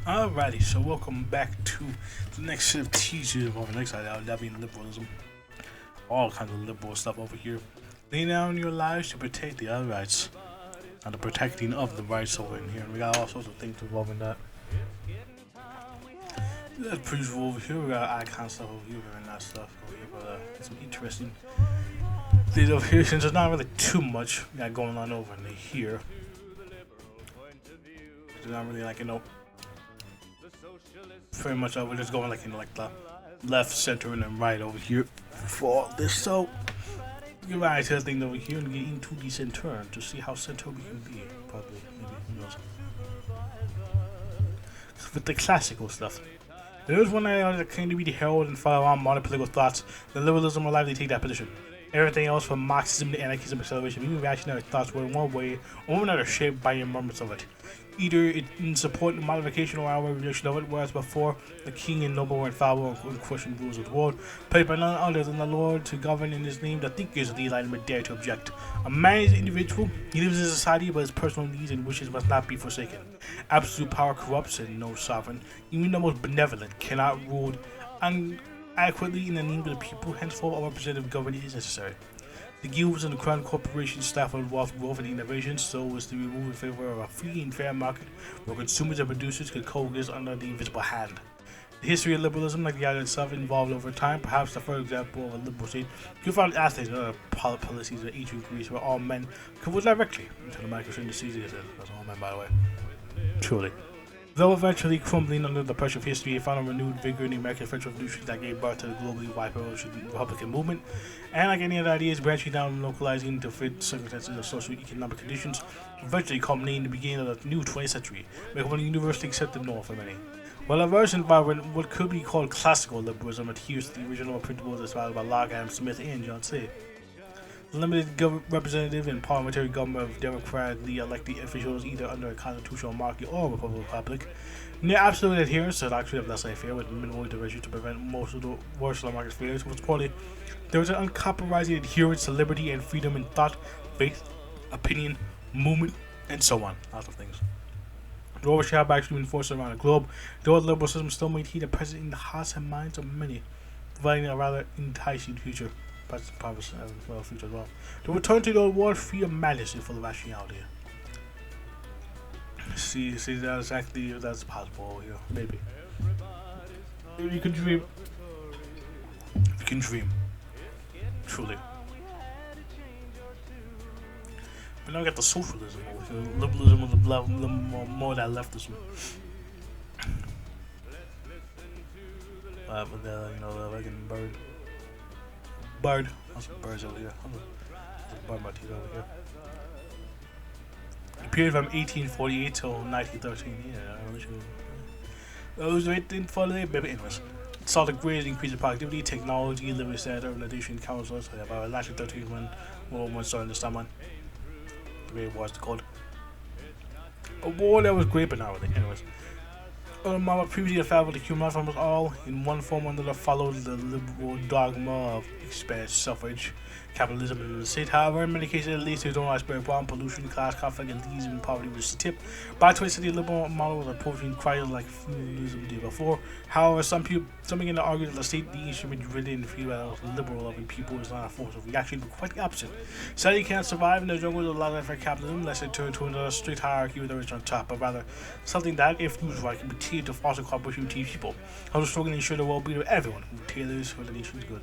Alrighty, so welcome back to the next set of teachers of our next ideology, that being liberalism. All kinds of liberal stuff over here. Lay down your lives to protect the other rights. And the protecting of the rights over in here. And we got all sorts of things involving that. That's pretty cool over here. We got icon stuff over here, very nice stuff over here, but some interesting things over here. Since there's not really too much we got going on over in here. There's not really pretty much we're just going the left, center, and then right over here for all this. So get right to the thing over here and get into the center to see how center we can be. Probably, maybe, who knows. With the classical stuff. There is one idea that claimed to be the herald and follow on modern political thoughts. The liberalism will likely take that position. Everything else from Marxism to anarchism, acceleration, even reactionary thoughts were in one way or another shaped by your moments of it. Either in support and modification or our revolution of it, whereas before the king and noble were infallible and questioned rules of the world, played by none other than the Lord to govern in his name, the thinkers of the Enlightenment dare to object. A man is an individual, he lives in society, but his personal needs and wishes must not be forsaken. Absolute power corrupts, and no sovereign, even the most benevolent, cannot rule adequately in the name of the people. Henceforth, a representative government is necessary. The guilds and the crown corporation staff of wealth, growth, and innovation, so as to be moved in favor of a free and fair market where consumers and producers could coexist under the invisible hand. The history of liberalism, like the idea itself, evolved over time. Perhaps the first example of a liberal state you found Athens and other policies of ancient Greece where all men could vote directly until the microcentral Caesar. That's all men, by the way. Truly. Though eventually crumbling under the pressure of history, it found a renewed vigor in the American French Revolution that gave birth to the globally wide Republican movement. And like any other ideas, branching down and localizing to fit circumstances of social and economic conditions, eventually culminating in the beginning of the new 20th century, making one universally accepted norm for many. While a version by what could be called classical liberalism adheres to the original principles espoused by Locke, Adam Smith, and John Say. Limited representative and parliamentary government of democratically elected officials either under a constitutional monarchy or a republic. Near absolute adherence to the doctrine of laissez-faire with minimal intervention to prevent most of the worst of the market's failures. Most importantly, there was an uncompromising adherence to liberty and freedom in thought, faith, opinion, movement, and so on. Lots of things. The overshadowed by extreme forces around the globe, the old liberal system still maintained a presence in the hearts and minds of many, providing a rather enticing future. Purpose and future as well. To return to the old world free of madness and full of rationality. See that's exactly that's possible here. Maybe. If you can dream. If you can dream. Truly. But now we got the socialism over here. Liberalism with a little more that leftism. But the fucking bird. There's some birds over here. There's a bird my teeth over here. The period from 1848 till 1913. Yeah, those 1848, baby. Anyways, saw the greatest increase in productivity, technology, living standard, urbanization, councils. So about 1913 when World War I started this time on. The Great War is called. A war that was great, but not really. Anyways. Mama previously found the human life was all in one form or another followed the liberal dogma of expanded suffrage, capitalism, and the state. However, in many cases, it leads to its own widespread problem, pollution, class conflict, and leads in poverty, which is the tip. By 20th century, the liberal model was approaching crisis like feudalism did before. However, some begin to argue that the state, the instrument driven and free by liberal loving people, is not a force of reaction, but quite the opposite. Society cannot survive in the jungle of laissez for capitalism unless it turns to another strict hierarchy with the rich on top, but rather something that, if used right, can be tailored to foster cooperation between people. Also struggling to ensure the well-being of everyone who tailors for the nation's good.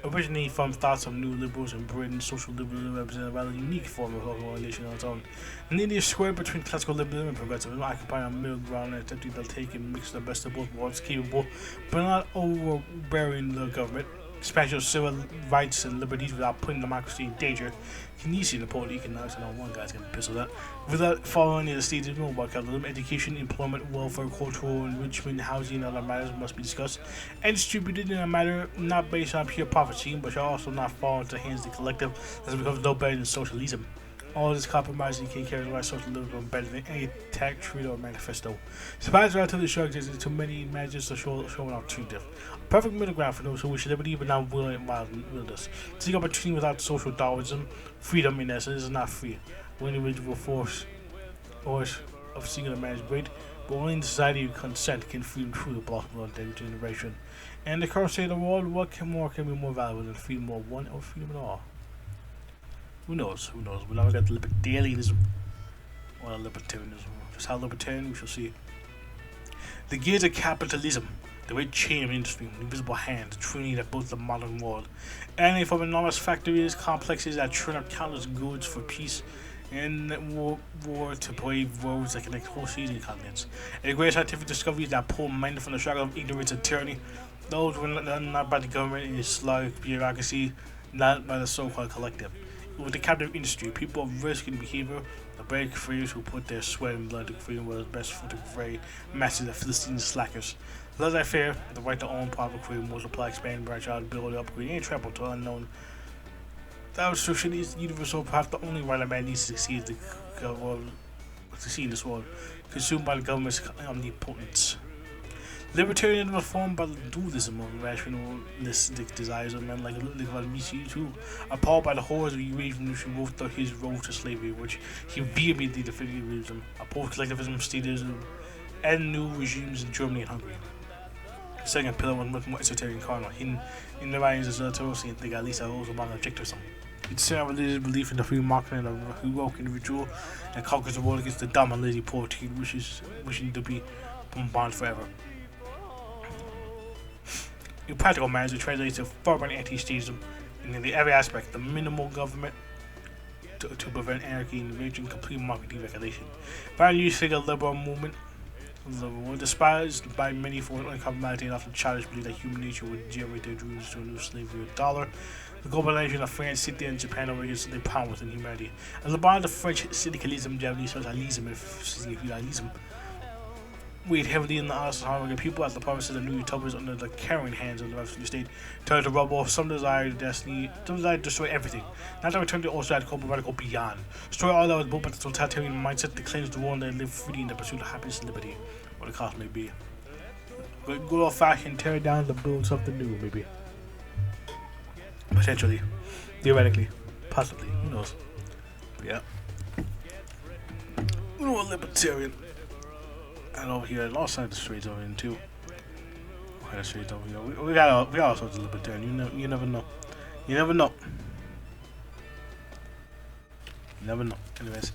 Originating from thoughts of new liberals in Britain, social liberalism represented a rather unique form of organization on its own. An Indian square between classical liberalism and progressivism, occupying a middle ground and attempting to take and mix the best of both worlds, capable but not overbearing the government. Expansion of civil rights and liberties without putting democracy in danger. Keynesian Napoleon economics, I know one guy's gonna be pissed with that. Without following the stated rule about capitalism, education, employment, welfare, cultural enrichment, housing, and other matters must be discussed and distributed in a manner not based on pure profit, but shall also not fall into the hands of the collective, as it becomes no better than socialism. All this compromising can characterize socialism better than any attack, treaty, or manifesto. Surprise relatively shrugged as too many manages to show an alternative. A perfect middle ground for those who wish liberty but not willing and wildness. Seek opportunity without social Darwinism. Freedom, in essence, is not free. When individual force or of singular man is great, but only in society with consent can freedom truly blossom on every generation. And the current state of the world, what can be more valuable than freedom of one or freedom at all? Who knows? Who knows? We'll never get libertarianism or libertarianism. Just how libertarian we shall see. The gears of capitalism, the red chain of industry, the invisible hand, the trinity that built the modern world. Anything from enormous factories, complexes that churn out countless goods for peace and war to brave roads that connect whole seas and continents. And the great scientific discoveries that pull men from the struggle of ignorance and tyranny. Those were not by the government and its slug bureaucracy, not by the so-called collective. With the captive industry, people of risky behavior, the brave freers who put their sweat and blood to freedom was best for the very masses of Philistine slackers. Laissez-faire, the right to own, profit, create, multiply, expand, branch out, build, upgrade, and trample to unknown. That restriction is universal. Perhaps the only right a man needs to succeed in this world, consumed by the government's omnipotence. Libertarianism was formed by the dualism of rationalistic desires of men like Nietzsche too, appalled by the horrors of Eurasian who wrote through his road to slavery, which he vehemently defended, opposed collectivism, statism, and new regimes in Germany and Hungary. The second pillar was much more esoteric and carnal, hidden in the writings of Zarathustra and Legalisa, also among objectivism. It's centered on religious belief in the free market and a heroic individual, and conquers the world against the dumb and lazy poor wishing to be bombarded forever. In practical matters, it translates to fervent anti-statism in nearly every aspect, the minimal government to prevent anarchy and raging complete market deregulation. Finally, the liberal movement were despised by many for uncompromising and often childish belief that human nature would generate their dreams to a new slavery or dollar. The globalization of France, Italy, and Japan over against the power within humanity. As the bond of French syndicalism, Japanese socialism, and feudalism weighed heavily in the honest and hardworking people as the promises of new utopias under the carrying hands of the revolutionary state turned to rubble. Some desired to destroy everything, not to return to old radical, but radical beyond. Destroy all that was built by the totalitarian mindset that claims the world and live freely in the pursuit of happiness and liberty, what the cost may be. Good old fashioned tear down to build something new, maybe. Potentially, theoretically, possibly, who knows? But yeah. We're a libertarian. And over here, all sides of the streets over here too. The streets over here. We got all sorts of libertarian. You never know. You never know. You never know. Anyways,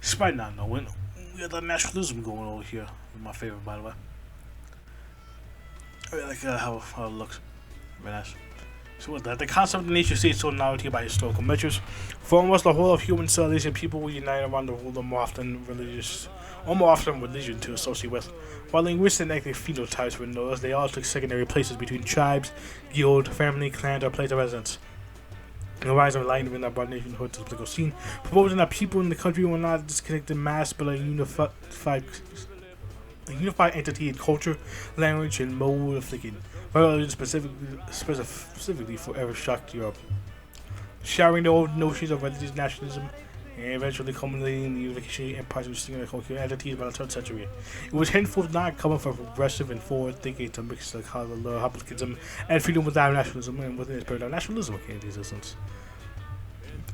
despite not knowing, we got the nationalism going over here. My favorite, by the way. I really like how it looks. Very nice. So with that, the concept of the nation state is so novelty by historical measures. For almost the whole of human civilization, people will unite around the rule of more often religion to associate with. While linguistic and ethnic phenotypes were noticed, they all took secondary places between tribes, guild, family, clan, or place of residence. The rise of enlightenment that brought nationhood to the political scene, proposing that people in the country were not a disconnected mass but a unified entity in culture, language, and mode of thinking. Religion specifically forever shocked Europe, showering the old notions of religious nationalism and eventually culminating in the unification empires of singular coherent entities by the 3rd century. It was henceforth not common for progressive and forward thinking to mix the republicanism and freedom without nationalism, and within its paradigm, nationalism came into existence.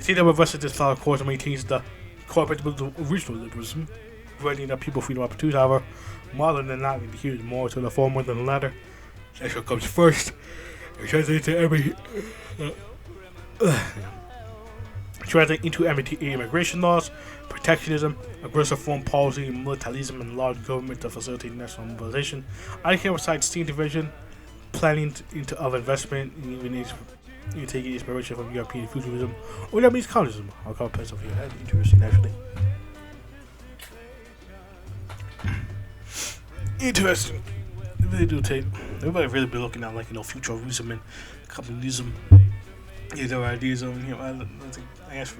See that reverses this flower course and maintains the core principles of original liberalism, providing that people freedom of opportunity, however, more than not, it adheres more to the former than the latter. Sexual comes first. It translates into immigration laws, protectionism, aggressive foreign policy, militarism, and large government to facilitate national mobilization. I can recite state division, planning of investment, even taking inspiration from European futurism, or Japanese communism. I'll call it over here. That's interesting, actually. Interesting. They really do take. Everybody really be looking at futurism and communism. Their ideas on I guess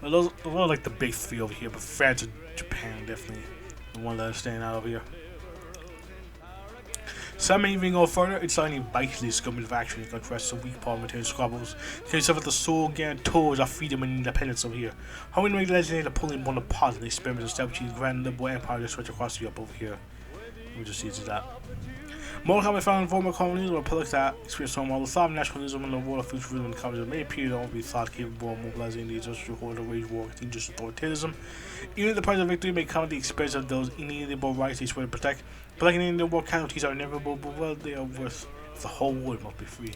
those are like the big three over here, but France and Japan definitely the one that stand out over here. Some even go further, it's only vitally scummed of action in contrast to weak parliamentary squabbles. They suffer the sole guarantors of freedom and independence over here. How many legislators Napoleon Bonaparte and experiments establishing grand liberal empire that stretch across Europe over here? We just see that. More commonly found in former colonies or republics that experience turmoil, the thought of nationalism and the war of futurism and communism may appear to only be thought capable of mobilizing the industrial core to wage war against injustice authoritarianism. Even if the price of victory may come at the expense of those inalienable rights they swear to protect, but like in the war, casualties are inevitable, but what they are worth if the whole world must be free.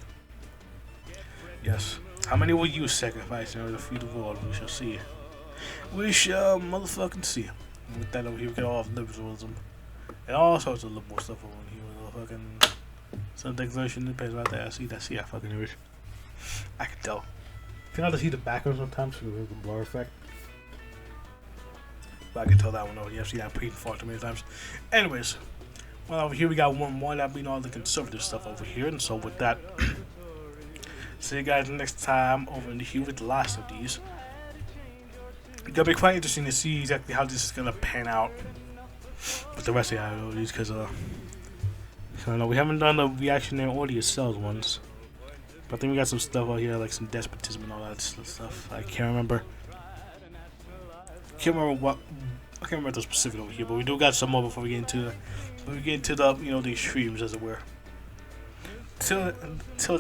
Yes. How many will you sacrifice in order to free the world? We shall see. We shall motherfucking see. And with that over here, we get all of liberalism and all sorts of liberal stuff over here. Fucking some declaration of independence right there. I see I fucking English. I can tell. I can to see the background sometimes because of the blur effect. But I can tell that one over. You have seen that pretty far too many times. Anyways, well, over here we got one more that being all the conservative stuff over here. And so with that, see you guys next time over in here with the last of these. It's gonna be quite interesting to see exactly how this is gonna pan out with the rest of the ideologies, because I don't know, we haven't done the reactionary or the yourselves ones. But I think we got some stuff out here like some despotism and all that stuff. I can't remember. I can't remember the specific over here, but we do got some more before we get into the, the extremes, as it were. Till